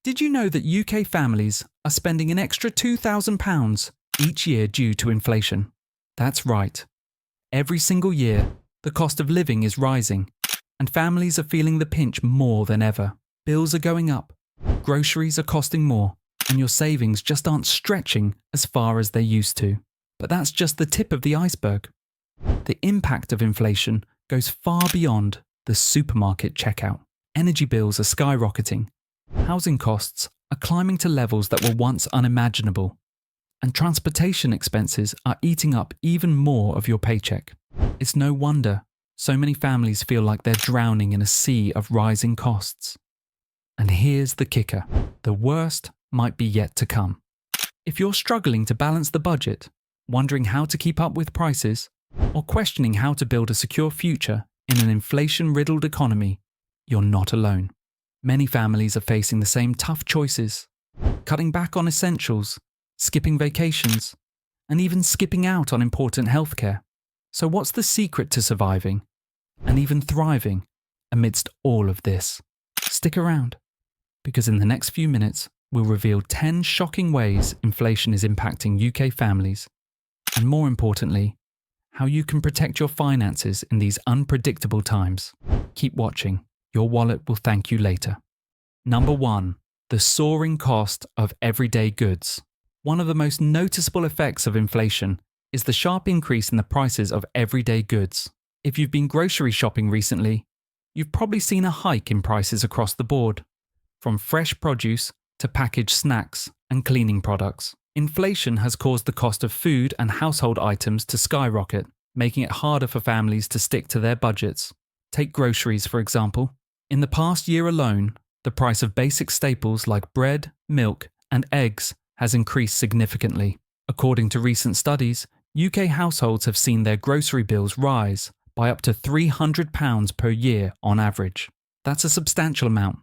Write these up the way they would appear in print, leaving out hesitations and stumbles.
Did you know that UK families are spending an extra £2,000 each year due to inflation? That's right. Every single year, the cost of living is rising, and families are feeling the pinch more than ever. Bills are going up, groceries are costing more, and your savings just aren't stretching as far as they used to. But that's just the tip of the iceberg. The impact of inflation goes far beyond the supermarket checkout. Energy bills are skyrocketing. Housing costs are climbing to levels that were once unimaginable. And transportation expenses are eating up even more of your paycheck. It's no wonder so many families feel like they're drowning in a sea of rising costs. And here's the kicker. The worst might be yet to come. If you're struggling to balance the budget, wondering how to keep up with prices, or questioning how to build a secure future in an inflation-riddled economy, you're not alone. Many families are facing the same tough choices, cutting back on essentials, skipping vacations, and even skipping out on important healthcare. So what's the secret to surviving and even thriving amidst all of this? Stick around, because in the next few minutes, we'll reveal 10 shocking ways inflation is impacting UK families, and more importantly, how you can protect your finances in these unpredictable times. Keep watching. Your wallet will thank you later. Number 1. The soaring cost of everyday goods. One of the most noticeable effects of inflation is the sharp increase in the prices of everyday goods. If you've been grocery shopping recently, you've probably seen a hike in prices across the board, from fresh produce to packaged snacks and cleaning products. Inflation has caused the cost of food and household items to skyrocket, making it harder for families to stick to their budgets. Take groceries, for example. In the past year alone, the price of basic staples like bread, milk, and eggs has increased significantly. According to recent studies, UK households have seen their grocery bills rise by up to £300 per year on average. That's a substantial amount,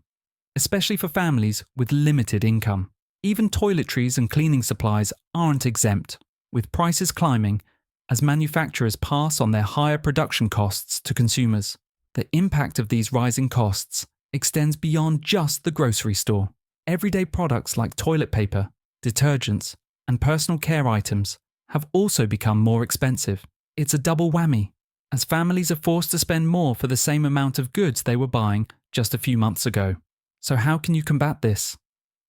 especially for families with limited income. Even toiletries and cleaning supplies aren't exempt, with prices climbing as manufacturers pass on their higher production costs to consumers. The impact of these rising costs extends beyond just the grocery store. Everyday products like toilet paper, detergents, and personal care items have also become more expensive. It's a double whammy, as families are forced to spend more for the same amount of goods they were buying just a few months ago. So how can you combat this?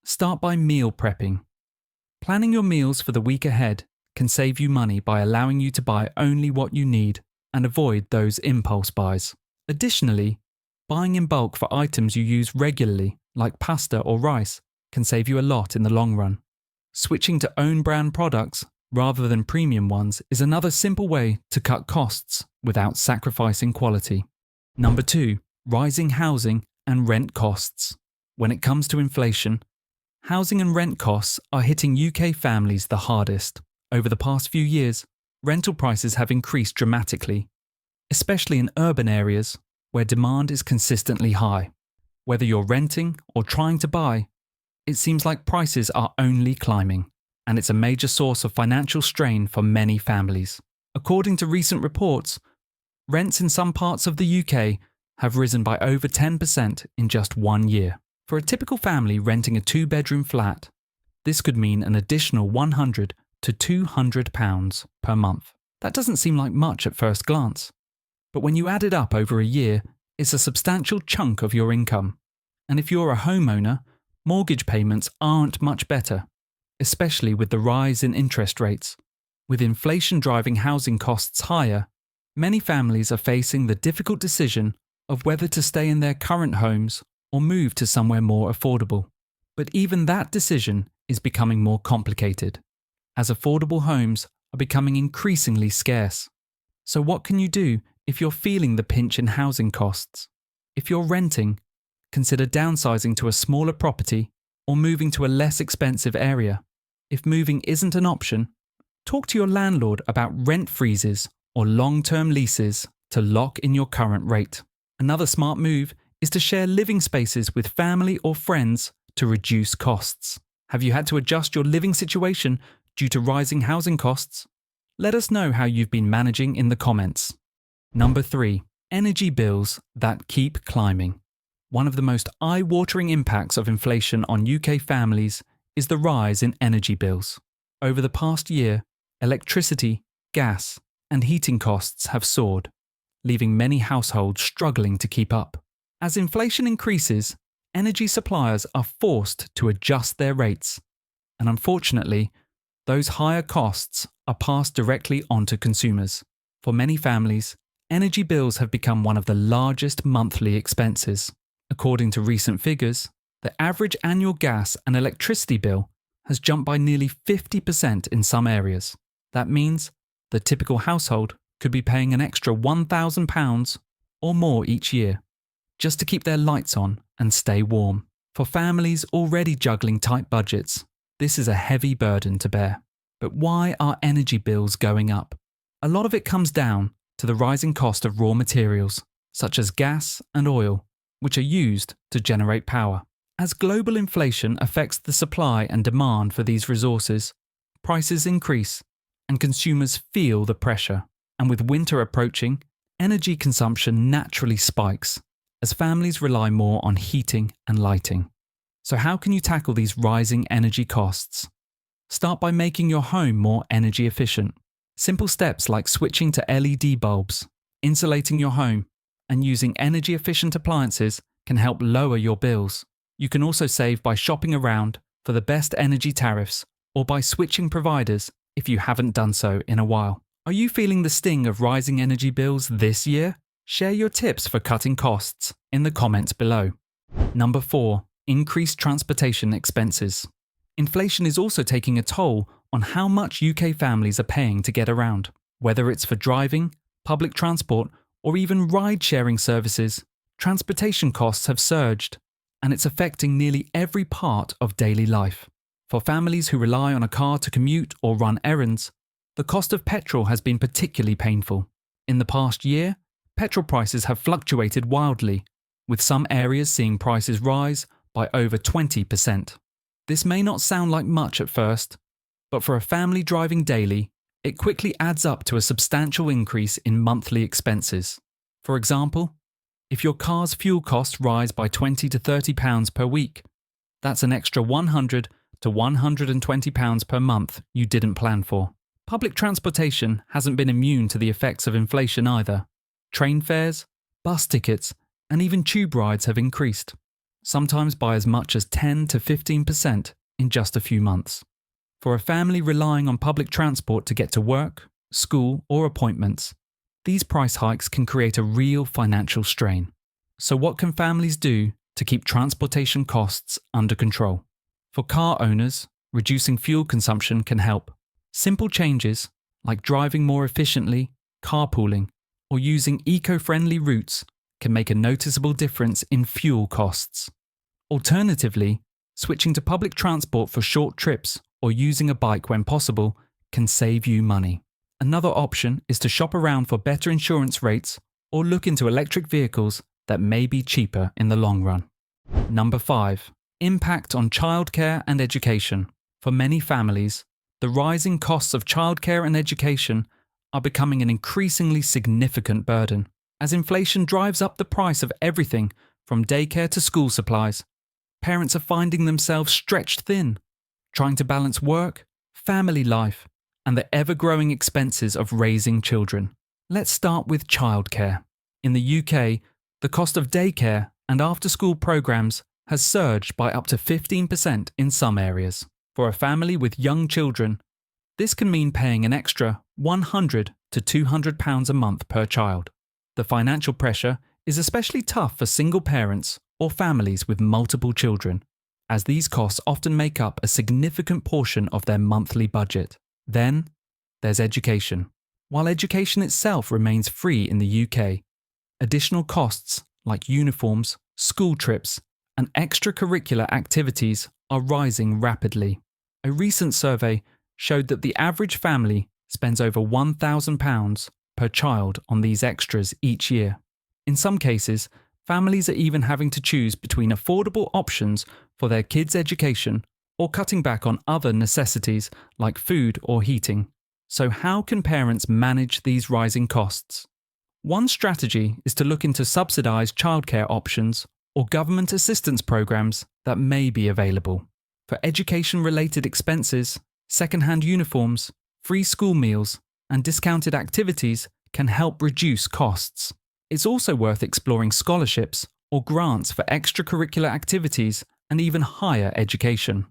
Start by meal prepping. Planning your meals for the week ahead can save you money by allowing you to buy only what you need and avoid those impulse buys. Additionally, buying in bulk for items you use regularly, like pasta or rice, can save you a lot in the long run. Switching to own brand products rather than premium ones is another simple way to cut costs without sacrificing quality. Number 2, rising housing and rent costs. When it comes to inflation, housing and rent costs are hitting UK families the hardest. Over the past few years, rental prices have increased dramatically, especially in urban areas where demand is consistently high. Whether you're renting or trying to buy, it seems like prices are only climbing, and it's a major source of financial strain for many families. According to recent reports, rents in some parts of the UK have risen by over 10% in just 1 year. For a typical family renting a 2-bedroom flat, this could mean an additional £100 to £200 per month. That doesn't seem like much at first glance, but when you add it up over a year, it's a substantial chunk of your income. And if you're a homeowner, mortgage payments aren't much better, especially with the rise in interest rates. With inflation driving housing costs higher, many families are facing the difficult decision of whether to stay in their current homes or move to somewhere more affordable. But even that decision is becoming more complicated, as affordable homes are becoming increasingly scarce. So what can you do if you're feeling the pinch in housing costs? If you're renting, consider downsizing to a smaller property or moving to a less expensive area. If moving isn't an option, talk to your landlord about rent freezes or long-term leases to lock in your current rate. Another smart move is to share living spaces with family or friends to reduce costs. Have you had to adjust your living situation due to rising housing costs? Let us know how you've been managing in the comments. Number 3, energy bills that keep climbing. One of the most eye-watering impacts of inflation on UK families is the rise in energy bills. Over the past year, electricity, gas, and heating costs have soared, leaving many households struggling to keep up. As inflation increases, energy suppliers are forced to adjust their rates, and unfortunately, those higher costs are passed directly onto consumers. For many families, energy bills have become one of the largest monthly expenses. According to recent figures, the average annual gas and electricity bill has jumped by nearly 50% in some areas. That means the typical household could be paying an extra £1,000 or more each year just to keep their lights on and stay warm. For families already juggling tight budgets, this is a heavy burden to bear. But why are energy bills going up? A lot of it comes down to the rising cost of raw materials, such as gas and oil, which are used to generate power. As global inflation affects the supply and demand for these resources, prices increase and consumers feel the pressure. And with winter approaching, energy consumption naturally spikes as families rely more on heating and lighting. So how can you tackle these rising energy costs? Start by making your home more energy efficient. Simple steps like switching to LED bulbs, insulating your home, and using energy-efficient appliances can help lower your bills. You can also save by shopping around for the best energy tariffs or by switching providers if you haven't done so in a while. Are you feeling the sting of rising energy bills this year? Share your tips for cutting costs in the comments below. Number 4. Increased transportation expenses. Inflation is also taking a toll on how much UK families are paying to get around. Whether it's for driving, public transport, or even ride-sharing services, transportation costs have surged, and it's affecting nearly every part of daily life. For families who rely on a car to commute or run errands, the cost of petrol has been particularly painful. In the past year, petrol prices have fluctuated wildly, with some areas seeing prices rise by over 20%. This may not sound like much at first, but for a family driving daily, it quickly adds up to a substantial increase in monthly expenses. For example, if your car's fuel costs rise by £20 to £30 per week, that's an extra £100 to £120 per month you didn't plan for. Public transportation hasn't been immune to the effects of inflation either. Train fares, bus tickets, and even tube rides have increased, sometimes by as much as 10 to 15% in just a few months. For a family relying on public transport to get to work, school, or appointments, these price hikes can create a real financial strain. So what can families do to keep transportation costs under control? For car owners, reducing fuel consumption can help. Simple changes, like driving more efficiently, carpooling, or using eco-friendly routes, can make a noticeable difference in fuel costs. Alternatively, switching to public transport for short trips or using a bike when possible can save you money. Another option is to shop around for better insurance rates or look into electric vehicles that may be cheaper in the long run. Number 5. Impact on childcare and education. For many families, the rising costs of childcare and education are becoming an increasingly significant burden. As inflation drives up the price of everything from daycare to school supplies, parents are finding themselves stretched thin, trying to balance work, family life, and the ever-growing expenses of raising children. Let's start with childcare. In the UK, the cost of daycare and after-school programs has surged by up to 15% in some areas. For a family with young children, this can mean paying an extra £100 to £200 a month per child. The financial pressure is especially tough for single parents or families with multiple children, as these costs often make up a significant portion of their monthly budget. Then, there's education. While education itself remains free in the UK, additional costs like uniforms, school trips, and extracurricular activities are rising rapidly. A recent survey showed that the average family spends over £1,000 per child on these extras each year. In some cases, families are even having to choose between affordable options for their kids' education or cutting back on other necessities like food or heating. So how can parents manage these rising costs? One strategy is to look into subsidised childcare options or government assistance programs that may be available. For education-related expenses, second-hand uniforms, free school meals, and discounted activities can help reduce costs. It's also worth exploring scholarships or grants for extracurricular activities and even higher education.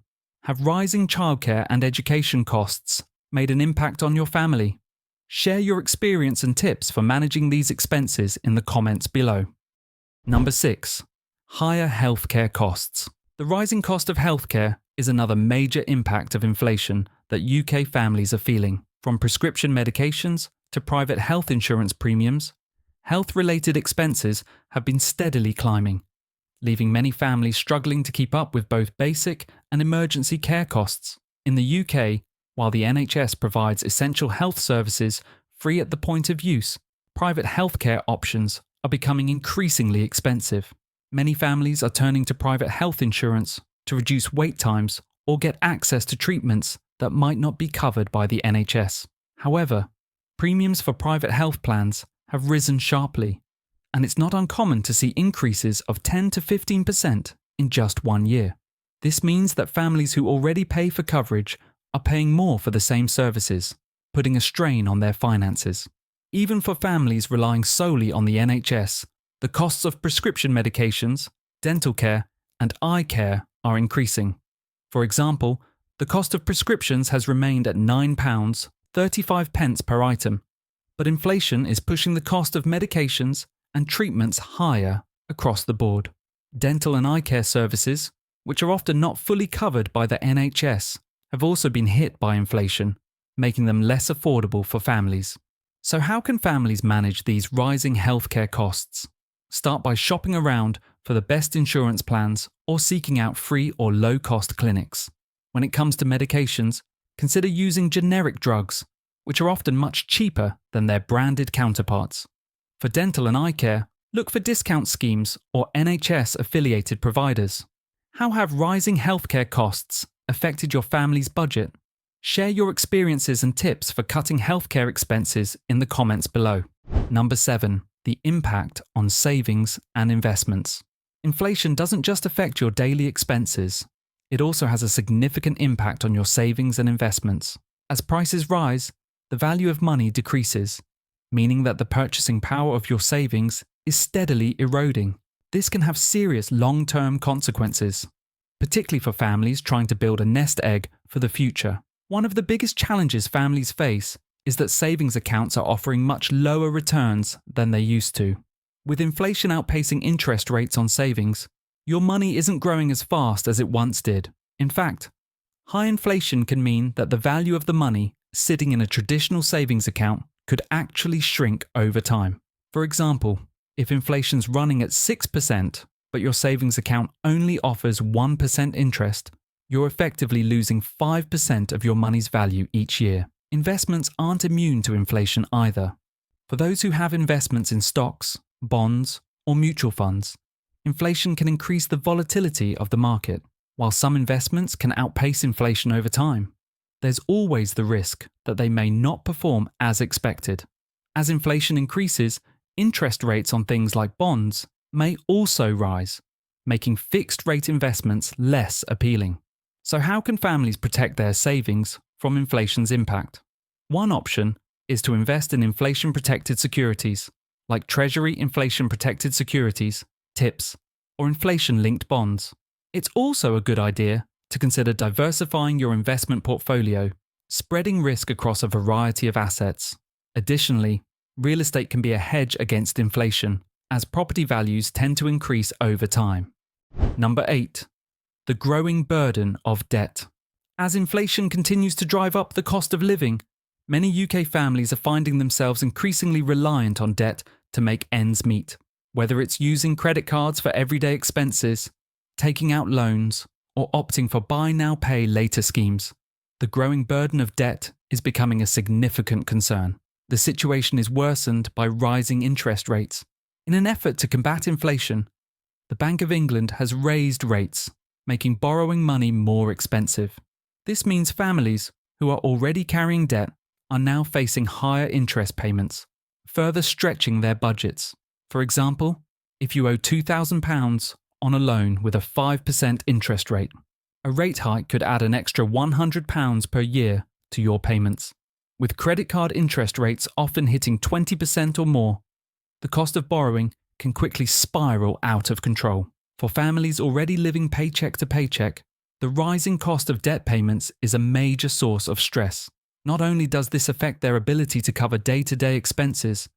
Have rising childcare and education costs made an impact on your family? Share your experience and tips for managing these expenses in the comments below. Number 6. Higher healthcare costs. The rising cost of healthcare is another major impact of inflation that UK families are feeling. From prescription medications to private health insurance premiums, health-related expenses have been steadily climbing, leaving many families struggling to keep up with both basic and emergency care costs. In the UK, while the NHS provides essential health services free at the point of use, private healthcare options are becoming increasingly expensive. Many families are turning to private health insurance to reduce wait times or get access to treatments that might not be covered by the NHS. However, premiums for private health plans have risen sharply, and it's not uncommon to see increases of 10 to 15% in just 1 year. This means that families who already pay for coverage are paying more for the same services, putting a strain on their finances. Even for families relying solely on the NHS, the costs of prescription medications, dental care, and eye care are increasing. For example, the cost of prescriptions has remained at £9.35 per item, but inflation is pushing the cost of medications and treatments higher across the board. Dental and eye care services, which are often not fully covered by the NHS, have also been hit by inflation, making them less affordable for families. So how can families manage these rising healthcare costs? Start by shopping around for the best insurance plans or seeking out free or low-cost clinics. When it comes to medications, consider using generic drugs, which are often much cheaper than their branded counterparts. For dental and eye care, look for discount schemes or NHS-affiliated providers. How have rising healthcare costs affected your family's budget? Share your experiences and tips for cutting healthcare expenses in the comments below. Number 7. The impact on savings and investments. Inflation doesn't just affect your daily expenses. It also has a significant impact on your savings and investments. As prices rise, the value of money decreases, meaning that the purchasing power of your savings is steadily eroding. This can have serious long-term consequences, particularly for families trying to build a nest egg for the future. One of the biggest challenges families face is that savings accounts are offering much lower returns than they used to. With inflation outpacing interest rates on savings, your money isn't growing as fast as it once did. In fact, high inflation can mean that the value of the money sitting in a traditional savings account could actually shrink over time. For example, if inflation's running at 6%, but your savings account only offers 1% interest, you're effectively losing 5% of your money's value each year. Investments aren't immune to inflation either. For those who have investments in stocks, bonds, or mutual funds, inflation can increase the volatility of the market. While some investments can outpace inflation over time, there's always the risk that they may not perform as expected. As inflation increases, interest rates on things like bonds may also rise, making fixed-rate investments less appealing. So how can families protect their savings from inflation's impact? One option is to invest in inflation-protected securities, like Treasury inflation-protected securities, TIPS, or inflation-linked bonds. It's also a good idea to consider diversifying your investment portfolio, spreading risk across a variety of assets. Additionally, real estate can be a hedge against inflation, as property values tend to increase over time. Number 8. The growing burden of debt. As inflation continues to drive up the cost of living, many UK families are finding themselves increasingly reliant on debt to make ends meet. Whether it's using credit cards for everyday expenses, taking out loans, or opting for buy now pay later schemes, the growing burden of debt is becoming a significant concern. The situation is worsened by rising interest rates. In an effort to combat inflation, the Bank of England has raised rates, making borrowing money more expensive. This means families who are already carrying debt are now facing higher interest payments, further stretching their budgets. For example, if you owe £2,000 on a loan with a 5% interest rate. A rate hike could add an extra £100 per year to your payments. With credit card interest rates often hitting 20% or more, the cost of borrowing can quickly spiral out of control. For families already living paycheck to paycheck, the rising cost of debt payments is a major source of stress. Not only does this affect their ability to cover day-to-day expenses,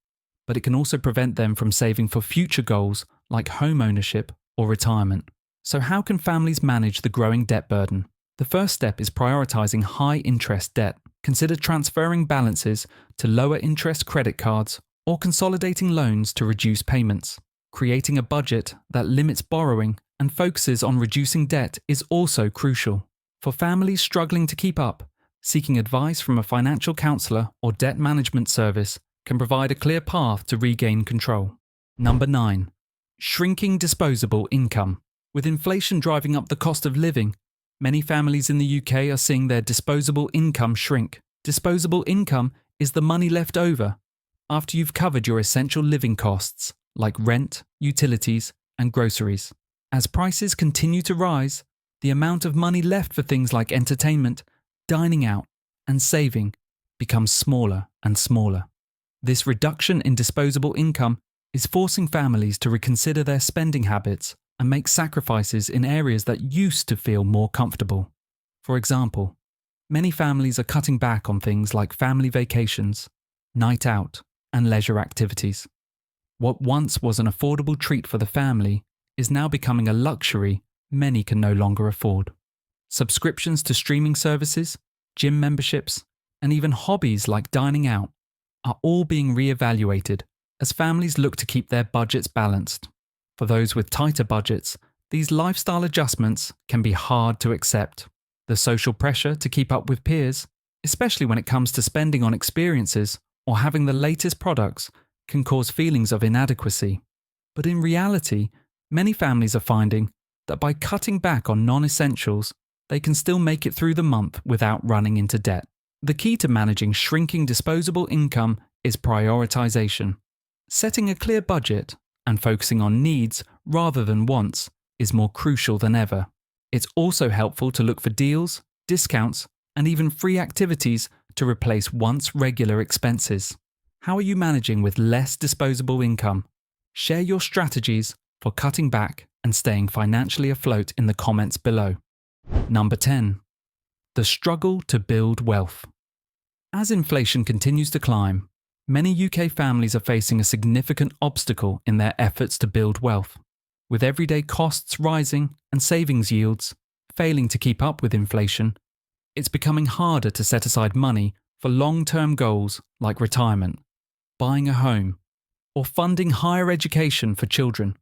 but it can also prevent them from saving for future goals like home ownership or retirement. So how can families manage the growing debt burden? The first step is prioritizing high-interest debt. Consider transferring balances to lower-interest credit cards or consolidating loans to reduce payments. Creating a budget that limits borrowing and focuses on reducing debt is also crucial. For families struggling to keep up, seeking advice from a financial counselor or debt management service can provide a clear path to regain control. Number 9. Shrinking disposable income. With inflation driving up the cost of living, many families in the UK are seeing their disposable income shrink. Disposable income is the money left over after you've covered your essential living costs like rent, utilities, and groceries. As prices continue to rise, the amount of money left for things like entertainment, dining out, and saving becomes smaller and smaller. This reduction in disposable income is forcing families to reconsider their spending habits and make sacrifices in areas that used to feel more comfortable. For example, many families are cutting back on things like family vacations, night out, and leisure activities. What once was an affordable treat for the family is now becoming a luxury many can no longer afford. Subscriptions to streaming services, gym memberships, and even hobbies like dining out are all being re-evaluated as families look to keep their budgets balanced. For those with tighter budgets, these lifestyle adjustments can be hard to accept. The social pressure to keep up with peers, especially when it comes to spending on experiences or having the latest products, can cause feelings of inadequacy. But in reality, many families are finding that by cutting back on non-essentials, they can still make it through the month without running into debt. The key to managing shrinking disposable income is prioritization. Setting a clear budget and focusing on needs rather than wants is more crucial than ever. It's also helpful to look for deals, discounts, and even free activities to replace once regular expenses. How are you managing with less disposable income? Share your strategies for cutting back and staying financially afloat in the comments below. Number 10. The struggle to build wealth. As inflation continues to climb, many UK families are facing a significant obstacle in their efforts to build wealth. With everyday costs rising and savings yields failing to keep up with inflation, it's becoming harder to set aside money for long-term goals like retirement, buying a home, or funding higher education for children.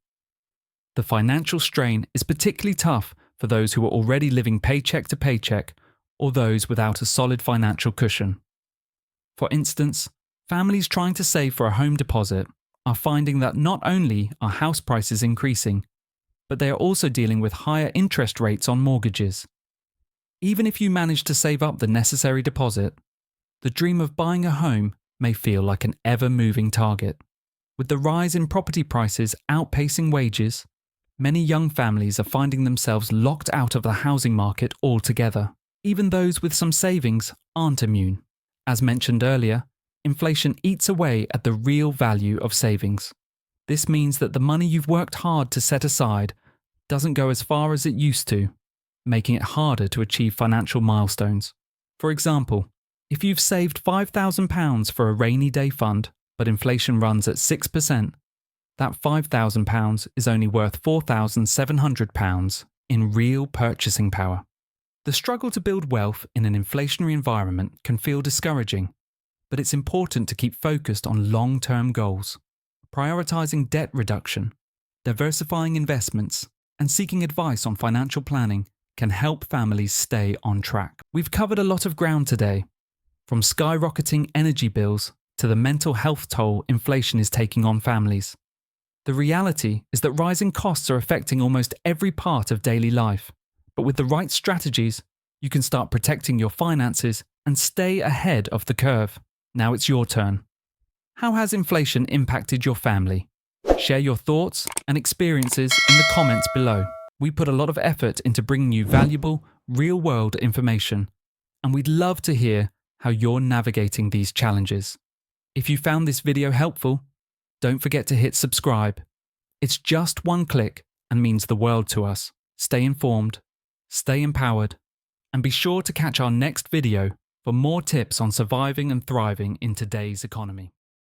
The financial strain is particularly tough for those who are already living paycheck to paycheck or those without a solid financial cushion. For instance, families trying to save for a home deposit are finding that not only are house prices increasing, but they are also dealing with higher interest rates on mortgages. Even if you manage to save up the necessary deposit, the dream of buying a home may feel like an ever-moving target. With the rise in property prices outpacing wages, many young families are finding themselves locked out of the housing market altogether. Even those with some savings aren't immune. As mentioned earlier, inflation eats away at the real value of savings. This means that the money you've worked hard to set aside doesn't go as far as it used to, making it harder to achieve financial milestones. For example, if you've saved £5,000 for a rainy day fund, but inflation runs at 6%, that £5,000 is only worth £4,700 in real purchasing power. The struggle to build wealth in an inflationary environment can feel discouraging, but it's important to keep focused on long-term goals. Prioritizing debt reduction, diversifying investments, and seeking advice on financial planning can help families stay on track. We've covered a lot of ground today, from skyrocketing energy bills to the mental health toll inflation is taking on families. The reality is that rising costs are affecting almost every part of daily life, but with the right strategies, you can start protecting your finances and stay ahead of the curve. Now it's your turn. How has inflation impacted your family? Share your thoughts and experiences in the comments below. We put a lot of effort into bringing you valuable, real-world information, and we'd love to hear how you're navigating these challenges. If you found this video helpful, don't forget to hit subscribe. It's just one click and means the world to us. Stay informed, stay empowered, and be sure to catch our next video for more tips on surviving and thriving in today's economy.